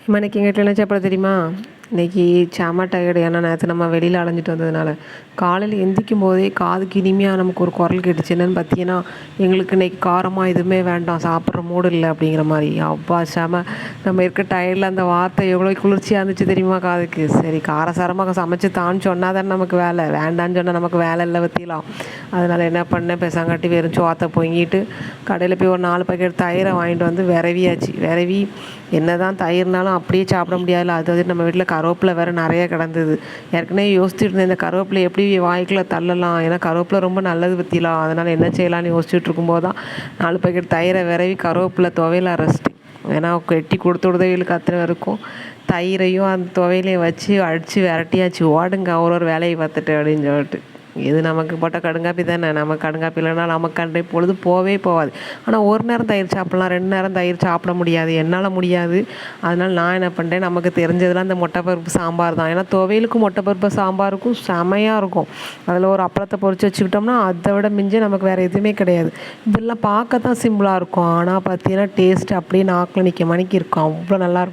இன்னைக்கு எங்கள் வீட்டில் என்ன சாப்பாடு தெரியுமா? இன்றைக்கி செம டயர்டு. ஏன்னா நேற்று நம்ம வெளியில் அலைஞ்சிட்டு வந்ததுனால காலையில் எந்திரிக்கும் போதே காதுக்கு இனிமையாக நமக்கு ஒரு குரல் கேட்டுச்சு. என்னென்னு பார்த்தீங்கன்னா, எங்களுக்கு இன்றைக்கி காரமாக எதுவுமே வேண்டாம், சாப்பிட்ற மூடு இல்லை அப்படிங்கிற மாதிரி. அப்பா செம! நம்ம இருக்க டயர்டில் அந்த வார்த்தை எவ்வளோ குளிர்ச்சியாக இருந்துச்சு தெரியுமா காதுக்கு. சரி, காரசாரமாக சமைச்சு தான்னு சொன்னால் தானே நமக்கு வேலை, வேண்டான்னு சொன்னால் நமக்கு வேலை இல்லை பற்றிலாம். அதனால் என்ன பண்ணேன், பெசாங்காட்டி வெறும் சோத்தை பொங்கிட்டு கடையில் போய் ஒரு 4 பாக்கெட் தயிரை வாங்கிட்டு வந்து விரவியாச்சு. விரவி என்ன தான் தயிர்னாலும் அப்படியே சாப்பிட முடியாதுல்ல. அது நம்ம வீட்டில் கருவேப்பிலை வேறு நிறைய கிடந்தது. ஏற்கனவே யோசிச்சுட்டு இருந்தேன், இந்த கருவேப்பிலை எப்படி வாய்க்குள்ளே தள்ளலாம், ஏன்னா கருவேப்பிலை ரொம்ப நல்லது பற்றிலாம். அதனால் என்ன செய்யலான்னு யோசிச்சுட்டு இருக்கும்போது தான் 4 பாக்கெட் தயிரை விரவி கருவேப்பிலை துவையில் அரைச்சிட்டு, ஏன்னா கெட்டி கொடுத்து உதவிகளுக்கு அத்தனை இருக்கும். தயிரையும் அந்த துவையிலையும் வச்சு அடித்து விரட்டியாச்சு. ஓடுங்க ஒரு வேலையை பார்த்துட்டு அப்படின்னு சொல்லிட்டு. இது நமக்கு போட்ட கடுங்காப்பி தானே. நமக்கு கடுங்காப்பி இல்லைன்னா நமக்கு அன்றைய பொழுது போகாது. ஆனால் ஒரு நேரம் தயிர் சாப்பிட்லாம், 2 நேரம் தயிர் சாப்பிட முடியாது, என்னால் முடியாது. அதனால் நான் என்ன பண்ணுறேன், நமக்கு தெரிஞ்சதெல்லாம் இந்த மொட்டைப்பருப்பு சாம்பார் தான். ஏன்னா துவையலுக்கும் மொட்டைப்பருப்பு சாம்பாருக்கும் செமையாக இருக்கும். அதில் ஒரு அப்பளத்தை பொரித்து வச்சுக்கிட்டோம்னா அதை விட மிஞ்சி நமக்கு வேறு எதுவுமே கிடையாது. இதெல்லாம் பார்க்க தான் சிம்பிளாக இருக்கும், ஆனால் பார்த்தீங்கன்னா டேஸ்ட்டு அப்படியே நாக்கில் நிற்க மணிக்கு இருக்கும். அவ்வளோ நல்லாயிருக்கும்.